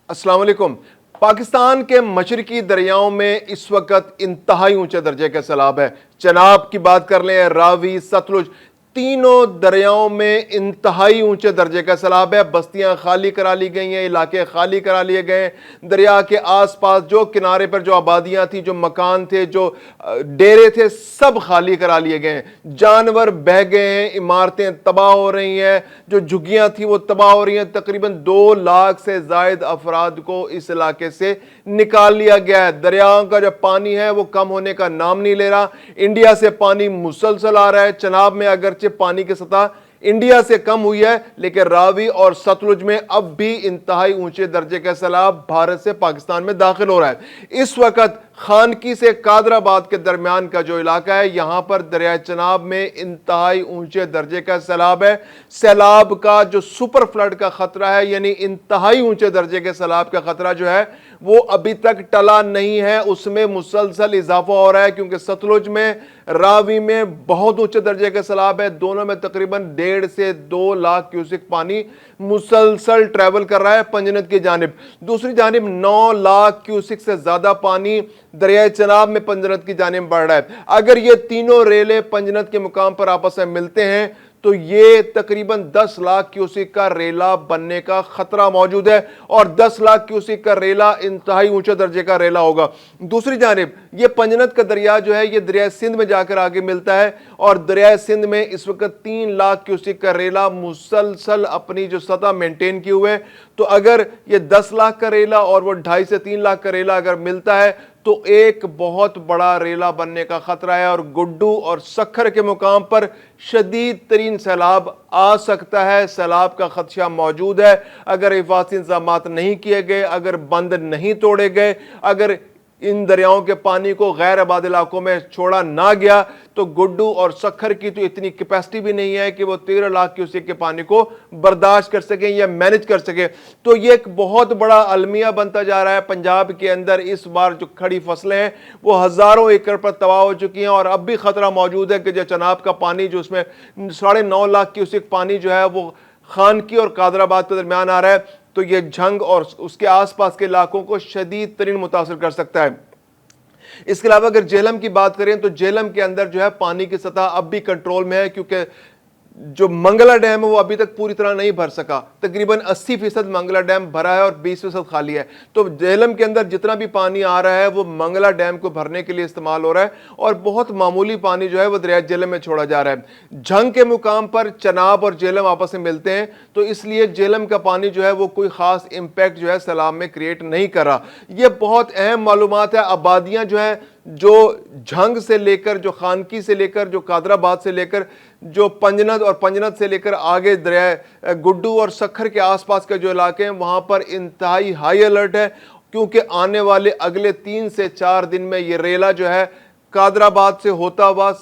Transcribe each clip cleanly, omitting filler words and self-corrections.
अस्सलाम वालेकुम। पाकिस्तान के मशरकी दरियाओं में इस वक्त इंतहाई ऊंचे दर्जे का सैलाब है। चनाब की बात कर लें, रावी, सतलुज, तीनों दरियाओं में इंतहाई ऊंचे दर्जे का सैलाब है। बस्तियां खाली करा ली गई हैं, इलाके खाली करा लिए गए हैं। दरिया के आसपास जो किनारे पर जो आबादियां थी, जो मकान थे, जो डेरे थे, सब खाली करा लिए गए हैं। जानवर बह गए हैं, इमारतें तबाह हो रही हैं, जो झुग्गियां थी वो तबाह हो रही हैं। तकरीबन 2 लाख से जायद अफराद को इस इलाके से निकाल लिया गया है। दरियाओं का जो पानी है वो कम होने का नाम नहीं ले रहा। इंडिया से पानी मुसलसल आ रहा है। चनाब में अगरचे पानी की सतह इंडिया से कम हुई है, लेकिन रावी और सतलुज में अब भी इंतहाई ऊंचे दर्जे का सैलाब भारत से पाकिस्तान में दाखिल हो रहा है। इस वक्त खानकी से कादराबाद के दरमियान का जो इलाका है, यहां पर दरिया चनाब में इंतहाई ऊंचे दर्जे का सैलाब है। सैलाब का जो सुपर फ्लड का खतरा है, यानी इंतहाई ऊंचे दर्जे के सैलाब का खतरा जो है वो अभी तक टला नहीं है, उसमें मुसलसल इजाफा हो रहा है। क्योंकि सतलुज में, रावी में बहुत ऊंचे दर्जे का सैलाब है। दोनों में तकरीबन 1.5 से 2 लाख क्यूसिक पानी मुसलसल ट्रैवल कर रहा है पंजनद की जानिब। दूसरी जानिब 9 लाख क्यूसिक से ज्यादा पानी दरिया चनाब में पंजनद की जानिब बढ़ रहा है। अगर ये तीनों रेले पंजनद के मुकाम पर आपस में मिलते हैं तो ये तकरीबन 10 लाख क्यूसिक का रेला बनने का खतरा मौजूद है, और 10 लाख क्यूसिक का रेला इंतहाई ऊंचे दर्जे का रेला होगा। दूसरी जानिब ये पंजनद का दरिया जो है ये दरिया सिंध में जाकर आगे मिलता है, और दरिया सिंध में इस वक्त 3 लाख क्यूसिक का रेला मुसलसल अपनी जो सतह मेंटेन किए हुए। तो अगर ये 10 लाख का रेला और वो 2.5 से 3 लाख का रेला अगर मिलता है तो एक बहुत बड़ा रेला बनने का खतरा है, और गुड्डू और सखर के मुकाम पर शदीद तरीन सैलाब आ सकता है। सैलाब का खदशा मौजूद है। अगर हिफाजती इंतजाम नहीं किए गए, अगर बंद नहीं तोड़े गए, अगर इन दरियाओं के पानी को गैर आबाद इलाकों में छोड़ा ना गया, तो गुड्डू और सखर की तो इतनी कैपेसिटी भी नहीं है कि वो 13 लाख क्यूसेक के पानी को बर्दाश्त कर सकें या मैनेज कर सके। तो ये एक बहुत बड़ा अलमिया बनता जा रहा है। पंजाब के अंदर इस बार जो खड़ी फसलें हैं वो हजारों एकड़ पर तबाह हो चुकी हैं, और अब भी खतरा मौजूद है कि जो चनाब का पानी जो उसमें 9.5 लाख क्यूसेक पानी जो है वो खानकी और कादराबाद के दरमियान आ रहा है, तो यह झंग और उसके आसपास के इलाकों को शदीद तरीन मुतासर कर सकता है। इसके अलावा अगर जेहलम की बात करें तो जेहलम के अंदर जो है पानी की सतह अब भी कंट्रोल में है, क्योंकि जो मंगला डैम है वो अभी तक पूरी तरह नहीं भर सका। तकरीबन 80% मंगला डैम भरा है और 20% खाली है। तो जेहलम के अंदर जितना भी पानी आ रहा है वो मंगला डैम को भरने के लिए इस्तेमाल हो रहा है, और बहुत मामूली पानी जो है वो दरिया जेहलम में छोड़ा जा रहा है। झंग के मुकाम पर चनाब और जेहलम आपस में मिलते हैं, तो इसलिए जेहलम का पानी जो है वो कोई खास इंपैक्ट जो है सैलाब में क्रिएट नहीं कर रहा। यह बहुत अहम मालूमात है। आबादियां जो है, जो झंग से लेकर, जो खानकी से लेकर, जो कादराबाद से लेकर, जो पंजनद और पंजनद से लेकर आगे दरिया गुड्डू और सखर के आसपास के जो इलाके हैं वहां पर इंतहाई हाई अलर्ट है। क्योंकि आने वाले अगले 3 से 4 दिन में ये रेला जो है कादराबाद से होता हुआ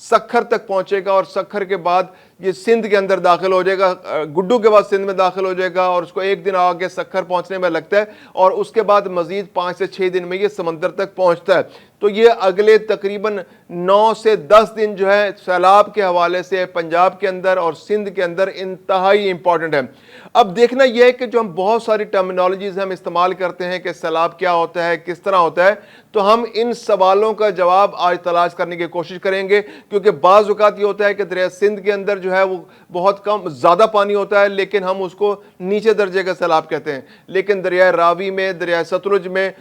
सखर तक पहुंचेगा, और सखर के बाद ये सिंध के अंदर दाखिल हो जाएगा, गुड्डू के बाद सिंध में दाखिल हो जाएगा, और उसको एक दिन आगे सखर पहुंचने में लगता है, और उसके बाद मजीद 5 से 6 दिन में ये समंदर तक पहुंचता है। तो ये अगले तकरीबन 9 से 10 दिन जो है सैलाब के हवाले से पंजाब के अंदर और सिंध के अंदर इंतहाई इंपॉर्टेंट है। अब देखना यह है कि जो हम बहुत सारी टर्मिनोलॉजीज हम इस्तेमाल करते हैं कि सैलाब क्या होता है, किस तरह होता है, तो हम इन सवालों का जवाब आज तलाश करने की कोशिश करेंगे। क्योंकि बाज़ औक़ात ये होता है कि दरिया सिंध के अंदर जो है वो बहुत कम ज़्यादा पानी होता है, लेकिन हम उसको नीचे दर्जे का सैलाब कहते हैं। लेकिन दरिया रावी में, दरिया सतलुज में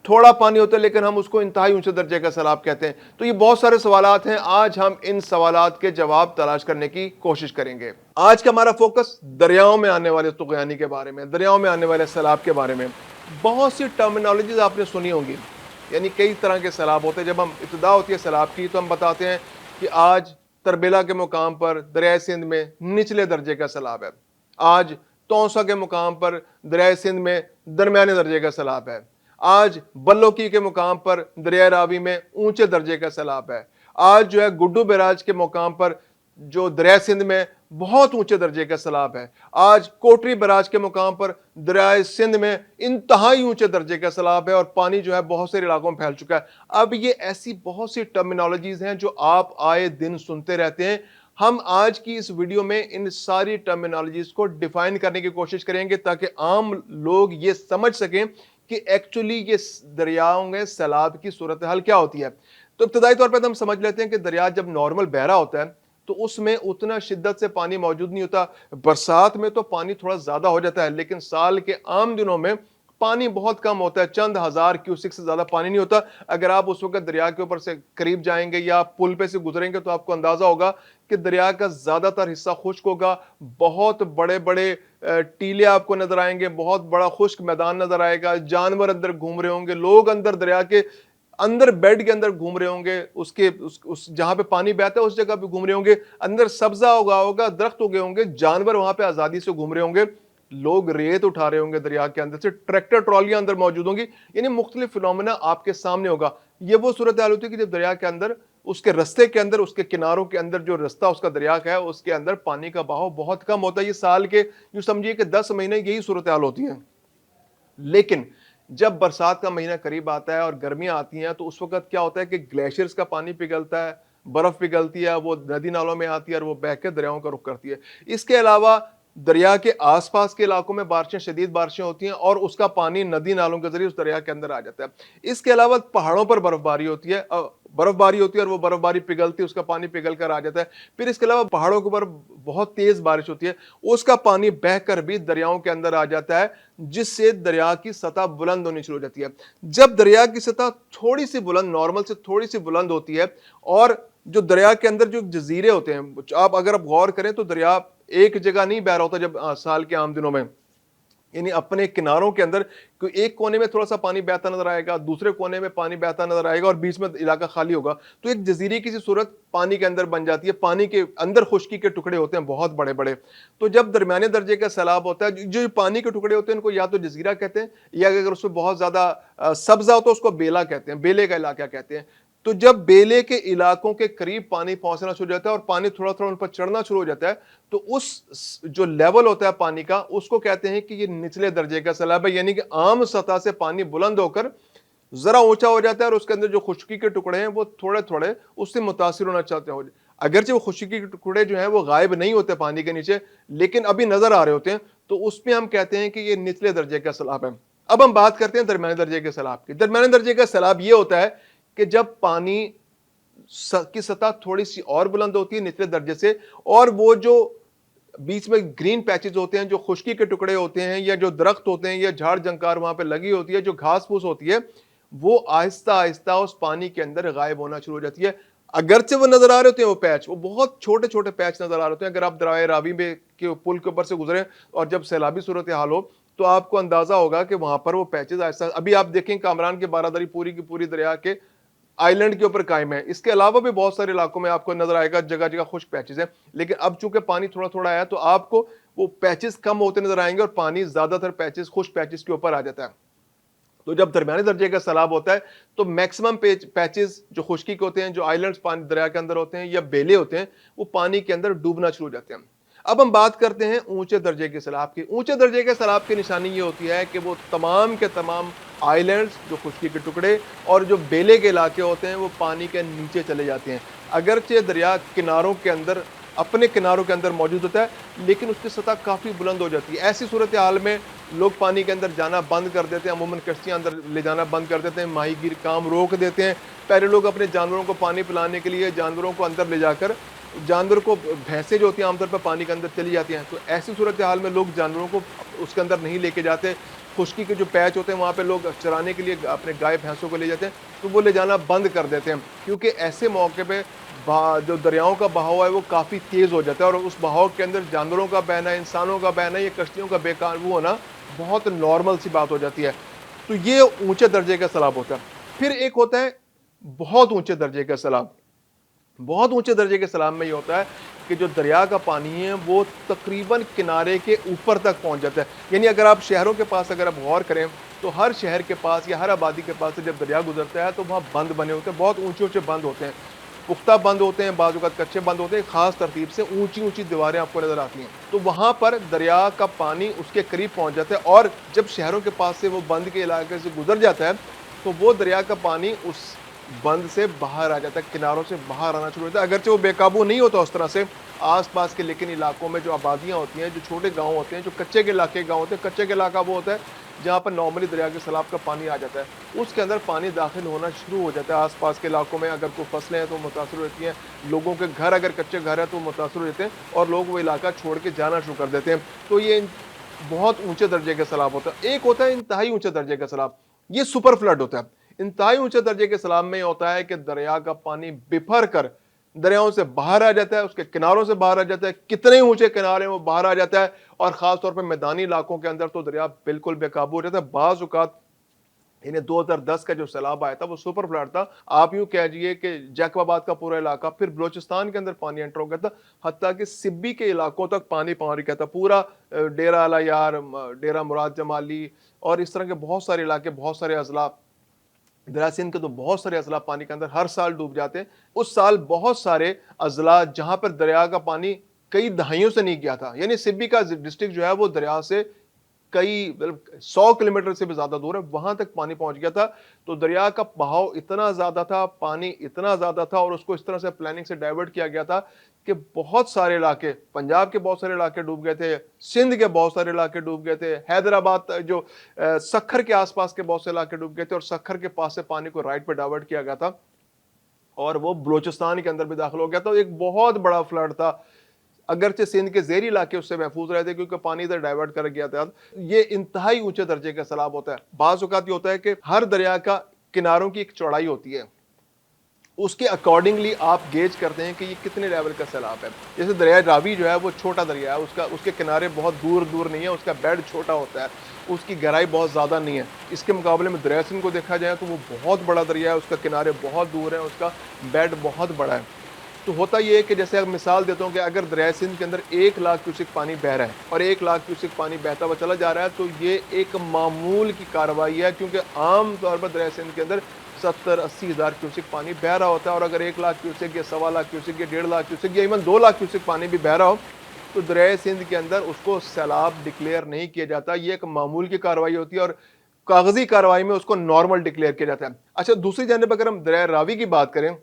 थोड़ा पानी होता है, लेकिन हम उसको इंतहाई ऊंचे दर्जे का सैलाब कहते हैं। तो ये बहुत सारे सवालात हैं, आज हम इन सवालात के जवाब तलाश करने की कोशिश करेंगे। आज का हमारा फोकस दरियाओं में आने वाले तुग़यानी के बारे में, दरियाओं में आने वाले सैलाब के बारे में। बहुत सी टर्मिनोलॉजीज आपने सुनी होंगी, यानी कई तरह के सैलाब होते हैं। जब हम इब्तिदा होती है सैलाब की तो हम बताते हैं कि आज तरबेला के मुकाम पर दरिया सिंध में निचले दर्जे का सैलाब है, आज तौसा के मुकाम पर दरिया सिंध में दरमियाने दर्जे का सैलाब है, आज बल्लोकी के मुकाम पर दरिया रावी में ऊंचे दर्जे का सैलाब है, आज जो है गुड्डू बैराज के मुकाम पर जो दरिया सिंध में बहुत ऊंचे दर्जे का सैलाब है, आज कोटरी बैराज के मुकाम पर दरिया सिंध में इंतहाई ऊंचे दर्जे का सैलाब है, और पानी जो है बहुत से इलाकों में फैल चुका है। अब ये ऐसी बहुत सी टर्मिनोलॉजीज हैं जो आप आए दिन सुनते रहते हैं। हम आज की इस वीडियो में इन सारी टर्मिनोलॉजीज को डिफाइन करने की कोशिश करेंगे ताकि आम लोग ये समझ सकें कि एक्चुअली ये दरियाओं में सैलाब की सूरत हाल क्या होती है। तो इब्तदाई तौर पर हम समझ लेते हैं कि दरिया जब नॉर्मल बह रहा होता है तो उसमें उतना शिद्दत से पानी मौजूद नहीं होता। बरसात में तो पानी थोड़ा ज्यादा हो जाता है, लेकिन साल के आम दिनों में पानी बहुत कम होता है, चंद हजार क्यूसिक से ज्यादा पानी नहीं होता। अगर आप उस वक्त दरिया के ऊपर से करीब जाएंगे या पुल पे से गुजरेंगे तो आपको अंदाजा होगा कि दरिया का ज्यादातर हिस्सा खुश्क होगा। बहुत बड़े बड़े टीले आपको नजर आएंगे, बहुत बड़ा खुश्क मैदान नजर आएगा, जानवर अंदर घूम रहे होंगे, लोग अंदर दरिया के अंदर बेड के अंदर घूम रहे होंगे, उसके उस जहां पे पानी बहता है उस जगह पे घूम रहे होंगे, अंदर सब्जा उगा होगा, दरख्त उगे होंगे, जानवर वहां पे आजादी से घूम रहे होंगे, लोग रेत उठा रहे होंगे दरिया के अंदर से, ट्रैक्टर ट्रॉलियां अंदर मौजूद होंगी। यानी मुख्तलिफ फिनोमेना आपके सामने होगा। ये वो सूरत हाल होती है कि जब दरिया के अंदर, उसके रस्ते के अंदर, उसके किनारों के अंदर जो रास्ता उसका दरिया का है उसके अंदर पानी का बहाव बहुत कम होता है। ये साल के यूं समझिए कि 10 महीने यही सूरत हाल होती है। लेकिन जब बरसात का महीना करीब आता है और गर्मियां आती हैं तो उस वक्त क्या होता है कि ग्लेशियर्स का पानी पिघलता है, बर्फ पिघलती है, वो नदी नालों में आती है और वो बह के दरियाओं का रुख करती है। इसके अलावा दरिया के आसपास के इलाकों में बारिशें, शदीद बारिशें होती हैं और उसका पानी नदी नालों के जरिए उस दरिया के अंदर आ जाता है। इसके अलावा पहाड़ों पर बर्फबारी होती है, और वो बर्फबारी पिघलती है, उसका पानी पिघल कर आ जाता है। फिर इसके अलावा पहाड़ों के ऊपर बहुत तेज बारिश होती है, उसका पानी बहकर भी दरियाओं के अंदर आ जाता है, जिससे दरिया की सतह बुलंद होनी शुरू हो जाती है। जब दरिया की सतह थोड़ी सी बुलंद, नॉर्मल से थोड़ी सी बुलंद होती है, और जो दरिया के अंदर जो जजीरे होते हैं, आप अगर आप गौर करें तो दरिया एक जगह नहीं बह रहा होता जब साल के आम दिनों में, यानी अपने किनारों के अंदर कोई एक कोने में थोड़ा सा पानी बहता नजर आएगा, दूसरे कोने में पानी बहता नजर आएगा और बीच में इलाका खाली होगा, तो एक जजीरे की सी सूरत पानी के अंदर बन जाती है। पानी के अंदर खुश्की के टुकड़े होते हैं बहुत बड़े बड़े। तो जब दरमियाने दर्जे का सैलाब होता है, जो पानी के टुकड़े होते हैं उनको या तो जजीरा कहते हैं, या अगर उसमें बहुत ज्यादा सब्जा हो तो उसको बेला कहते हैं, बेले का इलाका कहते हैं। तो जब बेले के इलाकों के करीब पानी पहुंचना शुरू हो जाता है और पानी थोड़ा थोड़ा उन पर चढ़ना शुरू हो जाता है, तो उस जो लेवल होता है पानी का, उसको कहते हैं कि ये निचले दर्जे का सैलाब है। यानी कि आम सतह से पानी बुलंद होकर जरा ऊंचा हो जाता है और उसके अंदर जो खुश्की के टुकड़े हैं वो थोड़े थोड़े उससे मुतासिर होना चाहते हैं। अगरचे वो खुश्की के टुकड़े जो हैं वो गायब नहीं होते पानी के नीचे, लेकिन अभी नजर आ रहे होते हैं, तो उसमें हम कहते हैं कि ये निचले दर्जे का सैलाब है। अब हम बात करते हैं दरमियाने दर्जे के सैलाब की। दरमियाने दर्जे का सैलाब ये होता है कि जब पानी की सतह थोड़ी सी और बुलंद होती है निचले दर्जे से, और वो जो बीच में ग्रीन पैचेस होते हैं, जो खुश्की के टुकड़े होते हैं, या जो दरख्त होते हैं, या झाड़ जंकार वहां पे लगी होती है, जो घास फूस होती है, वो आहिस्ता आहिस्ता उस पानी के अंदर गायब होना शुरू हो जाती है। अगरचे वो नजर आ रहे होते हैं, वो पैच, वो बहुत छोटे छोटे पैच नजर आ रहे होते हैं। अगर आप दरिया रावी में के पुल के ऊपर से गुजरे और जब सैलाबी सूरत हाल हो तो आपको अंदाजा होगा कि वहां पर वो पैचेस आहिस्ता, अभी आप देखें कामरान के बारादरी पूरी की पूरी दरिया के आइलैंड के ऊपर कायम है। इसके अलावा भी बहुत सारे इलाकों में आपको नजर आएगा जगह जगह खुश्क पैचेस हैं, लेकिन अब चूंकि पानी थोड़ा थोड़ा आया तो आपको वो पैचेस कम होते नजर आएंगे और पानी ज्यादातर पैचेस, खुश्क पैचेस के ऊपर आ जाता है। तो जब दरमियाने दर्जे का सैलाब होता है तो मैक्सिमम पैचेस जो खुश्की के होते हैं, जो आइलैंड्स पानी दरिया के अंदर होते हैं या बेले होते हैं, वो पानी के अंदर डूबना शुरू हो जाते हैं। अब हम बात करते हैं ऊंचे दर्जे के सैलाब की। ऊंचे दर्जे के सैलाब की निशानी ये होती है कि वो तमाम के तमाम आइलैंड्स, जो खुश्की के टुकड़े और जो बेले के इलाके होते हैं, वो पानी के नीचे चले जाते हैं। अगरचे दरिया किनारों के अंदर, अपने किनारों के अंदर मौजूद होता है, लेकिन उसकी सतह काफ़ी बुलंद हो जाती है। ऐसी सूरत हाल में लोग पानी के अंदर जाना बंद कर देते हैं, अमूमन कश्तियाँ अंदर ले जाना बंद कर देते हैं, माहीगीर काम रोक देते हैं। पहले लोग अपने जानवरों को पानी पिलाने के लिए जानवरों को अंदर ले जाकर, जानवर को, भैंसें जो होती हैं आमतौर पर पानी के अंदर चली जाती हैं, तो ऐसी सूरत हाल में लोग जानवरों को उसके अंदर नहीं लेके जाते। खुश्की के जो पैच होते हैं वहाँ पे लोग चराने के लिए अपने गाय भैंसों को ले जाते हैं, तो वो ले जाना बंद कर देते हैं, क्योंकि ऐसे मौके पे जो दरियाओं का बहाव है वो काफ़ी तेज़ हो जाता है और उस बहाव के अंदर जानवरों का बहना, इंसानों का बहना, ये कश्तियों का बेकाबू होना बहुत नॉर्मल सी बात हो जाती है। तो ये ऊंचे दर्जे का सैलाब होता है। फिर एक होता है बहुत ऊंचे दर्जे का सैलाब। बहुत ऊंचे दर्जे के सैलाब में ये होता है कि जो दरिया का पानी है वो तकरीबन किनारे के ऊपर तक पहुंच जाता है। यानी अगर आप शहरों के पास अगर आप गौर करें तो हर शहर के पास या हर आबादी के पास से जब दरिया गुजरता है तो वहाँ बंद बने होते हैं, बहुत ऊंचे ऊंचे बंद होते हैं, पुख्ता बंद होते हैं, बाजू का कच्चे बंद होते हैं, खास तरतीब से ऊंची ऊंची दीवारें आपको नजर आती हैं। तो वहां पर दरिया का पानी उसके करीब पहुंच जाता है और जब शहरों के पास से वो बंद के इलाके से गुजर जाता है तो वो दरिया का पानी उस बंद से बाहर आ जाता है, किनारों से बाहर आना शुरू होता है। अगरचे वो बेकाबू नहीं होता उस तरह से आसपास के, लेकिन इलाकों में जो आबादियां होती हैं, जो छोटे गांव होते हैं, जो कच्चे के इलाके गांव होते हैं, कच्चे के इलाका वो होता है जहाँ पर नॉर्मली दरिया के सैलाब का पानी आ जाता है, उसके अंदर पानी दाखिल होना शुरू हो जाता है। आसपास के इलाकों में अगर कोई फसलें हैं तो मुतासर होती हैं, लोगों के घर अगर कच्चे घर है तो मुतासर होते हैं और लोग वो इलाका छोड़ के जाना शुरू कर देते हैं। तो ये बहुत ऊंचे दर्जे का सैलाब होता है। एक होता है इंतहाई ऊंचे दर्जे का सैलाब, ये सुपर फ्लड होता है। इंतहाई ऊंचे दर्जे के सैलाब में होता है कि दरिया का पानी बिफर कर दरियाओं से बाहर आ जाता है, उसके किनारों से बाहर आ जाता है, कितने ऊंचे किनारे वो बाहर आ जाता है, और खास तौर पर मैदानी इलाकों के अंदर तो दरिया बिल्कुल बेकाबू हो जाता है। बाज़ औक़ात इन्हें 2010 का जो सैलाब आया था वो सुपर फ्लड था। आप यूं कहिए कि जैकबाबाद का पूरा इलाका, फिर बलोचिस्तान के अंदर पानी एंटर हो गया था, हत्ता कि सिब्बी के इलाकों तक पानी पहुंच गया था। पूरा डेरा अला यार, डेरा मुराद जमाली और इस तरह के बहुत सारे इलाके, बहुत सारे अजला, दरिया सिंध के तो बहुत सारे अजला पानी के अंदर हर साल डूब जाते हैं। उस साल बहुत सारे अजला जहां पर दरिया का पानी कई दहाइयों से नहीं गया था, यानी सिब्बी का डिस्ट्रिक्ट जो है वो दरिया से कई मतलब 100 किलोमीटर से भी ज्यादा दूर है, वहां तक पानी पहुंच गया था। तो दरिया का बहाव इतना ज्यादा था, पानी इतना ज्यादा था, और उसको इस तरह से प्लानिंग से डाइवर्ट किया गया था कि बहुत सारे इलाके, पंजाब के बहुत सारे इलाके डूब गए थे, सिंध के बहुत सारे इलाके डूब गए थे, हैदराबाद जो सखर के आसपास के बहुत से इलाके डूब गए थे, और सखर के पास से पानी को राइट पे डाइवर्ट किया गया था और वो बलोचिस्तान के अंदर भी दाखिल हो गया था। एक बहुत बड़ा फ्लड था। अगरचे सिंध के ज़ेरी इलाके उससे महफूज रहे थे क्योंकि पानी इधर डाइवर्ट कर गया था। ये इंतहाई ऊंचे दर्जे का सैलाब होता है। बाज़ औक़ात ये होता है कि हर दरिया का किनारों की एक चौड़ाई होती है, उसके अकॉर्डिंगली आप गेज करते हैं कि ये कितने लेवल का सैलाब है। जैसे दरिया रावी जो है वो छोटा दरिया है, उसके किनारे बहुत दूर दूर नहीं है, उसका बेड छोटा होता है, उसकी गहराई बहुत ज़्यादा नहीं है। इसके मुकाबले में दरिया सिंध को देखा जाए तो वो बहुत बड़ा दरिया है, उसका किनारे बहुत दूर है, उसका बेड बहुत बड़ा है। तो होता ये है कि जैसे अब मिसाल देता हूँ कि अगर दरिया सिंध के अंदर 1 लाख क्यूसेक पानी बह रहा है और 1 लाख क्यूसेक पानी बहता हुआ चला जा रहा है, तो ये एक मामूल की कार्रवाई है, क्योंकि आम तौर पर दरिया सिंध के अंदर 70-80 हज़ार क्यूसेक पानी बह रहा होता है। और अगर 1 लाख क्यूसेक या 1.25 लाख क्यूसेक या 1.5 लाख क्यूसेक या इवन 2 लाख क्यूसेक पानी भी बह रहा हो, तो दरिया सिंध के अंदर उसको सैलाब डिक्लेयर नहीं किया जाता। ये एक मामूल की कार्रवाई होती है और कागजी कार्रवाई में उसको नॉर्मल डिक्लेयर किया जाता है। अच्छा, दूसरी जानब अगर हम दरिया रावी की बात करें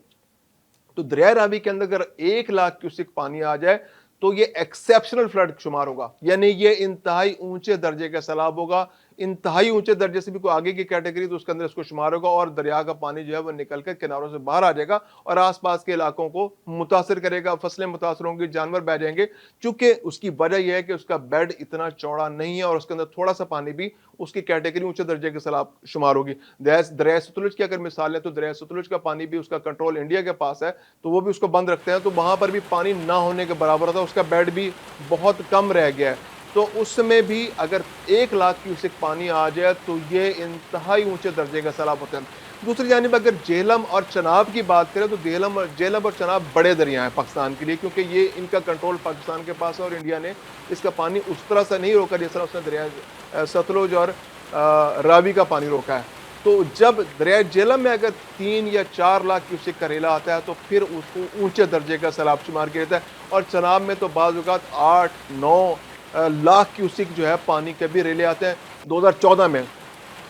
तो दरिया रावी के अंदर अगर 1 लाख क्यूसेक पानी आ जाए तो ये एक्सेप्शनल फ्लड शुमार होगा, यानी ये इंतहाई ऊंचे दर्जे का सैलाब होगा। इंतहाई ऊंचे दर्जे से भी कोई आगे की कैटेगरी तो उसके अंदर इसको शुमार होगा, और दरिया का पानी जो है वो निकल कर किनारों से बाहर आ जाएगा और आसपास के इलाकों को मुतासर करेगा, फसलें मुतासर होंगी, जानवर बह जाएंगे। चूंकि उसकी वजह यह है कि उसका बेड इतना चौड़ा नहीं है और उसके अंदर थोड़ा सा पानी भी उसकी कैटेगरी ऊंचे दर्जे के सैलाब शुमार होगी। दरिया सतलुज की अगर मिसाल है तो दरिया सतलुज का पानी भी उसका कंट्रोल इंडिया के पास है, तो वो भी उसको बंद रखते हैं, तो वहां पर भी पानी ना होने के बराबर होता है, उसका बेड भी बहुत कम रह गया है। तो उसमें भी अगर 1 लाख क्यूसेक पानी आ जाए तो ये इंतहाई ऊंचे दर्जे का सैलाब होता है। दूसरी जानिब अगर झेलम और चनाब की बात करें तो झेलम और चनाब बड़े दरिया हैं पाकिस्तान के लिए, क्योंकि ये इनका कंट्रोल पाकिस्तान के पास है और इंडिया ने इसका पानी उस तरह से नहीं रोका जिस तरह उसने दरिया सतलुज और रावी का पानी रोका है। तो जब दरिया झेलम में अगर 3 या 4 लाख क्यूसेक का रेला आता है तो फिर उसको ऊंचे दर्जे का सैलाब शुमार किया जाता है, और चनाब में तो बाज़ औक़ात 8-9 लाख क्यूसेक जो है पानी के भी रेले आते हैं। 2014 में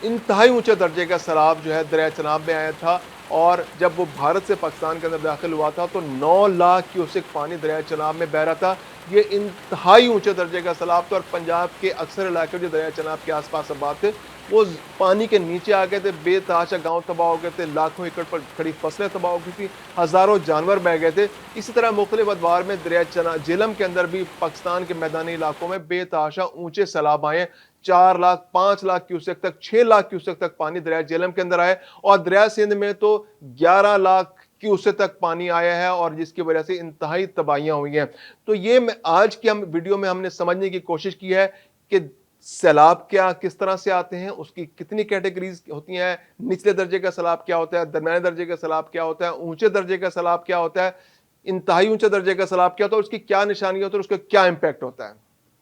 इंतहाई ऊंचे दर्जे का सैलाब जो है दरिया चनाब में आया था, और जब वो भारत से पाकिस्तान के अंदर दाखिल हुआ था तो 9 लाख क्यूसेक पानी दरिया चनाब में बह रहा था। ये इंतहाई ऊंचे दर्जे का सैलाब था, और पंजाब के अक्सर इलाके जो दरिया चनाब के आसपास आबाद थे वो पानी के नीचे आ गए थे, बेतहाशा गांव तबाह हो गए थे, लाखों एकड़ पर खड़ी फसलें तबाह हो गई थी, हज़ारों जानवर बह गए थे। इसी तरह मुख्तलिफ अदवार में दरिया झेलम के अंदर भी पाकिस्तान के मैदानी इलाकों में बेतहाशा ऊंचे सैलाब आए। 4 लाख 5 लाख क्यूसेक तक 6 लाख क्यूसेक तक पानी दरिया झेलम के अंदर आए, और दरिया सिंध में तो 11 लाख क्यूसेक तक पानी आया है, और जिसकी वजह से इंतहाई तबाहियां हुई हैं। तो ये आज की हम वीडियो में हमने समझने की कोशिश की है कि सैलाब क्या किस तरह से आते हैं, उसकी कितनी कैटेगरीज होती हैं, निचले दर्जे का सैलाब क्या होता है, दरमियाने दर्जे का सैलाब क्या होता है, ऊंचे दर्जे का सैलाब क्या होता है, इंतहाई ऊंचे दर्जे का सैलाब क्या होता है, उसकी क्या निशानी होती है और उसका क्या इंपैक्ट होता है।